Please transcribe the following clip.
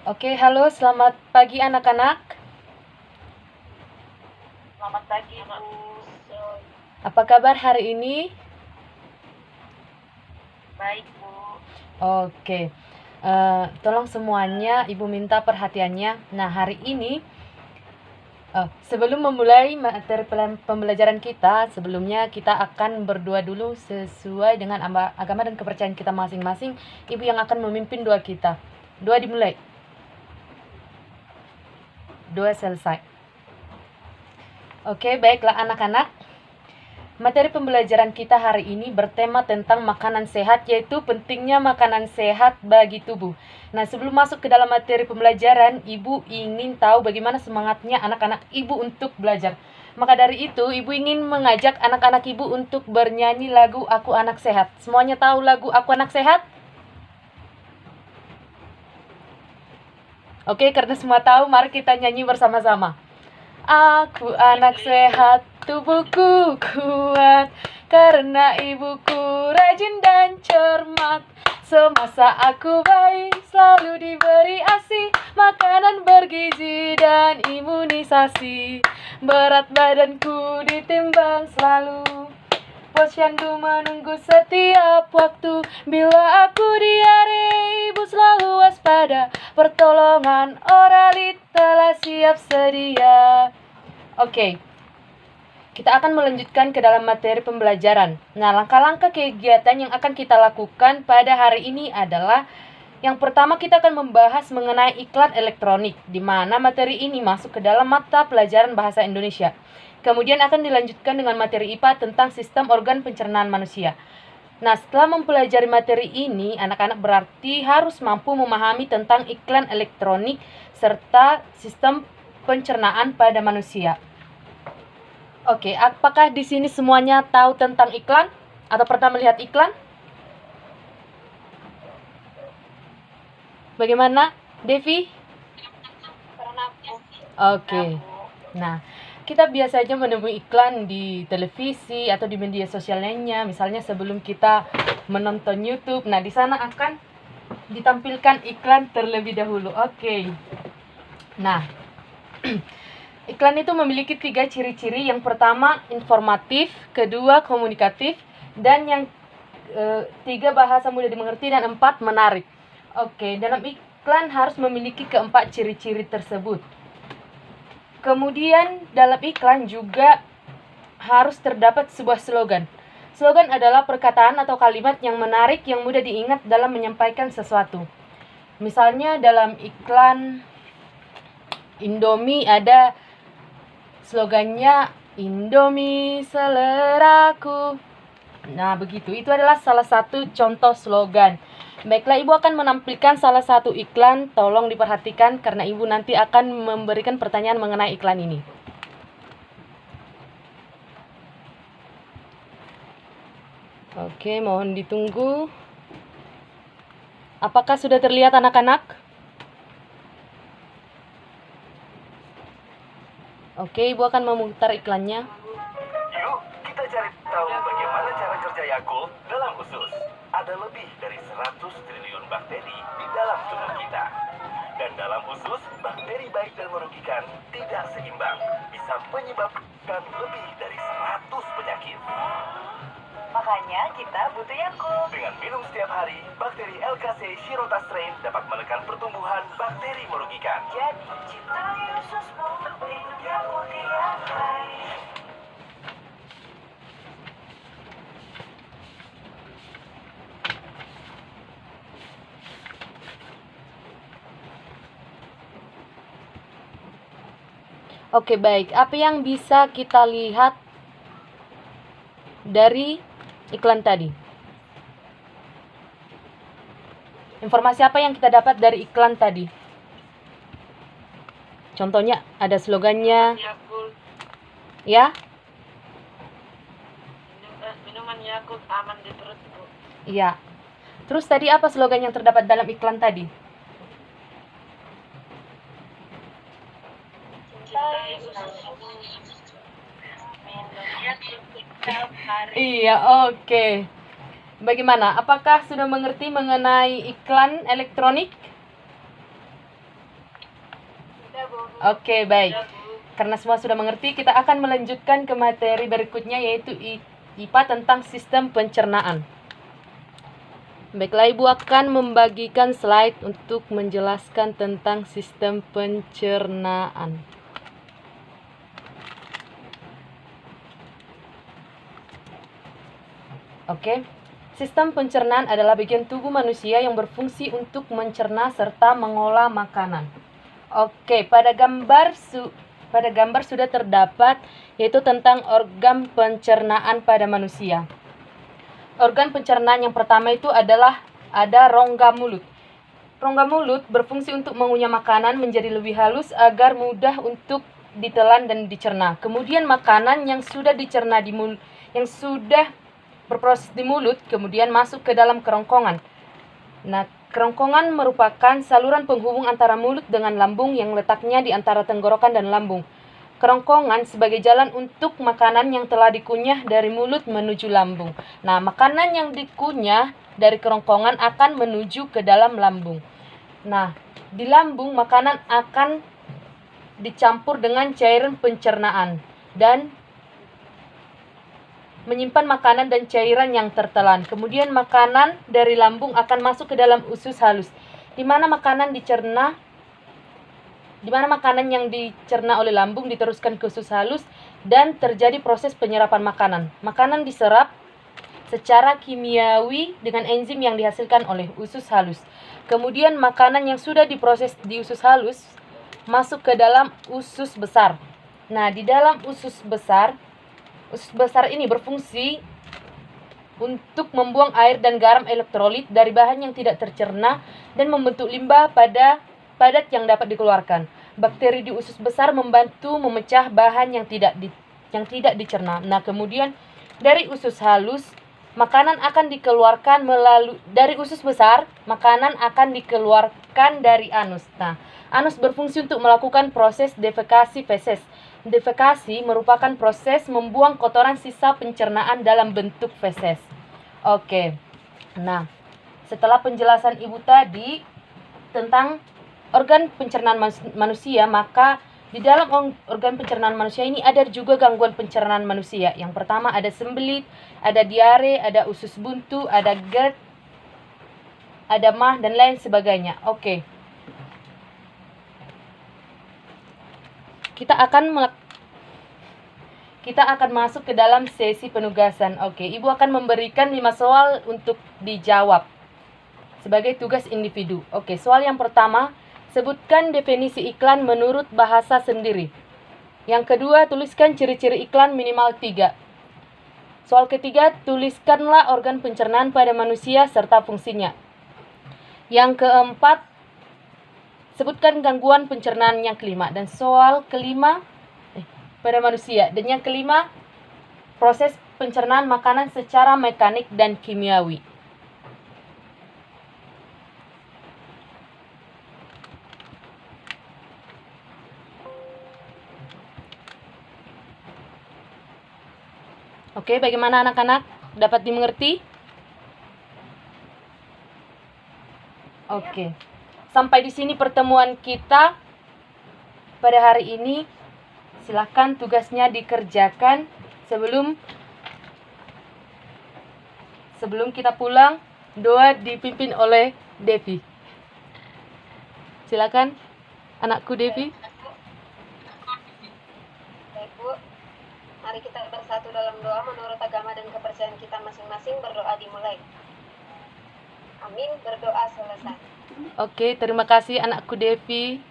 Oke, halo, selamat pagi anak-anak. Selamat pagi, Bu. Apa kabar hari ini? Baik, Bu. Oke, tolong semuanya, Ibu minta perhatiannya. Nah, hari ini, sebelum memulai materi pembelajaran kita, sebelumnya kita akan berdoa dulu sesuai dengan agama dan kepercayaan kita masing-masing. Ibu yang akan memimpin doa kita. Doa dimulai. Doa selesai. Oke, baiklah anak-anak. Materi pembelajaran kita hari ini bertema tentang makanan sehat, yaitu pentingnya makanan sehat bagi tubuh. Nah, sebelum masuk ke dalam materi pembelajaran, Ibu ingin tahu bagaimana semangatnya anak-anak Ibu untuk belajar. Maka dari itu, Ibu ingin mengajak anak-anak Ibu untuk bernyanyi lagu Aku Anak Sehat. Semuanya tahu lagu Aku Anak Sehat? Oke, karena semua tahu, mari kita nyanyi bersama-sama. Aku anak sehat, tubuhku kuat, karena ibuku rajin dan cermat. Semasa aku bayi selalu diberi ASI, makanan bergizi dan imunisasi. Berat badanku ditimbang selalu, posyandu menunggu setiap waktu. Bila aku diare, ibu selalu waspada, pertolongan oralit telah siap sedia. Oke, kita akan melanjutkan ke dalam materi pembelajaran. Nah, langkah-langkah kegiatan yang akan kita lakukan pada hari ini adalah yang pertama, kita akan membahas mengenai iklan elektronik, di mana materi ini masuk ke dalam mata pelajaran bahasa Indonesia. Kemudian akan dilanjutkan dengan materi IPA tentang sistem organ pencernaan manusia. Nah, setelah mempelajari materi ini, anak-anak berarti harus mampu memahami tentang iklan elektronik serta sistem pencernaan pada manusia. Oke, apakah di sini semuanya tahu tentang iklan? Atau pernah melihat iklan? Bagaimana, Devi? Oke. Nah, kita biasanya menemui iklan di televisi atau di media sosial lainnya. Misalnya sebelum kita menonton YouTube. Nah, di sana akan ditampilkan iklan terlebih dahulu. Oke. Nah, iklan itu memiliki 3 ciri-ciri. Yang pertama, informatif. Kedua, komunikatif. Dan yang 3, bahasa mudah dimengerti. Dan 4, menarik. Oke, dalam iklan harus memiliki keempat ciri-ciri tersebut. Kemudian dalam iklan juga harus terdapat sebuah slogan. Slogan adalah perkataan atau kalimat yang menarik yang mudah diingat dalam menyampaikan sesuatu. Misalnya dalam iklan Indomie ada slogannya Indomie seleraku. Nah, begitu. Itu adalah salah satu contoh slogan. Baiklah, Ibu akan menampilkan salah satu iklan. Tolong diperhatikan karena Ibu nanti akan memberikan pertanyaan mengenai iklan ini. Oke, mohon ditunggu. Apakah sudah terlihat anak-anak? Oke, Ibu akan memutar iklannya. Yuk, kita cari tahu bagaimana cara kerja Yakult dalam usus. Ada lebih dari 100 triliun bakteri di dalam tubuh kita. Dan dalam usus, bakteri baik dan merugikan tidak seimbang. Bisa menyebabkan lebih dari 100 penyakit. Makanya kita butuh Yakult. Dengan minum setiap hari, bakteri LKC Shirota strain dapat menekan pertumbuhan bakteri merugikan. Jadi, cintai ususmu, minum Yakult tiap hari. Oke, baik. Apa yang bisa kita lihat dari iklan tadi? Informasi apa yang kita dapat dari iklan tadi? Contohnya ada slogannya, Yakult. ya? Minuman Yakult aman di perut, Bu. Iya. Terus tadi apa slogan yang terdapat dalam iklan tadi? Cintai ususmu, minum Yakult tiap hari. Iya, oke. Bagaimana? Apakah sudah mengerti mengenai iklan elektronik? Oke, baik. Karena semua sudah mengerti, kita akan melanjutkan ke materi berikutnya, yaitu IPA tentang sistem pencernaan. Baiklah, Ibu akan membagikan slide untuk menjelaskan tentang sistem pencernaan. Oke. Sistem pencernaan adalah bagian tubuh manusia yang berfungsi untuk mencerna serta mengolah makanan. Oke, pada gambar sudah terdapat yaitu tentang organ pencernaan pada manusia. Organ pencernaan yang pertama itu adalah ada rongga mulut. Rongga mulut berfungsi untuk mengunyah makanan menjadi lebih halus agar mudah untuk ditelan dan dicerna. Kemudian makanan yang sudah dicerna yang sudah berproses di mulut kemudian masuk ke dalam kerongkongan. Nah, kerongkongan merupakan saluran penghubung antara mulut dengan lambung yang letaknya di antara tenggorokan dan lambung. Kerongkongan sebagai jalan untuk makanan yang telah dikunyah dari mulut menuju lambung. Nah, makanan yang dikunyah dari kerongkongan akan menuju ke dalam lambung. Nah, di lambung makanan akan dicampur dengan cairan pencernaan dan menyimpan makanan dan cairan yang tertelan. Kemudian makanan dari lambung akan masuk ke dalam usus halus, di mana makanan yang dicerna oleh lambung diteruskan ke usus halus dan terjadi proses penyerapan makanan. Makanan diserap secara kimiawi dengan enzim yang dihasilkan oleh usus halus. Kemudian makanan yang sudah diproses di usus halus masuk ke dalam usus besar. Nah, di dalam usus besar ini berfungsi untuk membuang air dan garam elektrolit dari bahan yang tidak tercerna dan membentuk limbah padat yang dapat dikeluarkan. Bakteri di usus besar membantu memecah bahan yang tidak dicerna. Nah, kemudian dari usus halus makanan akan dikeluarkan dari usus besar, makanan akan dikeluarkan dari anus. Nah, anus berfungsi untuk melakukan proses defekasi feses. Defekasi merupakan proses membuang kotoran sisa pencernaan dalam bentuk feses. Oke. Nah, setelah penjelasan Ibu tadi tentang organ pencernaan manusia, maka di dalam organ pencernaan manusia ini ada juga gangguan pencernaan manusia. Yang pertama ada sembelit, ada diare, ada usus buntu, ada GERD, ada MAH dan lain sebagainya. Oke. Kita akan masuk ke dalam sesi penugasan. Oke, Ibu akan memberikan 5 soal untuk dijawab sebagai tugas individu. Oke, soal yang pertama, sebutkan definisi iklan menurut bahasa sendiri. Yang kedua, tuliskan ciri-ciri iklan minimal 3. Soal ketiga, tuliskanlah organ pencernaan pada manusia serta fungsinya. Yang keempat, sebutkan gangguan pencernaan yang kelima. Dan soal kelima pada manusia. Dan yang kelima, proses pencernaan makanan secara mekanik dan kimiawi. Oke, bagaimana anak-anak? Dapat dimengerti? Oke. Sampai di sini pertemuan kita pada hari ini. Silakan tugasnya dikerjakan sebelum kita pulang. Doa dipimpin oleh Devi. Silakan anakku Devi. Baik, Bu. Mari kita bersatu dalam doa menurut agama dan kepercayaan kita masing-masing. Berdoa dimulai. Amin. Berdoa selesai. Oke, terima kasih anakku Devi.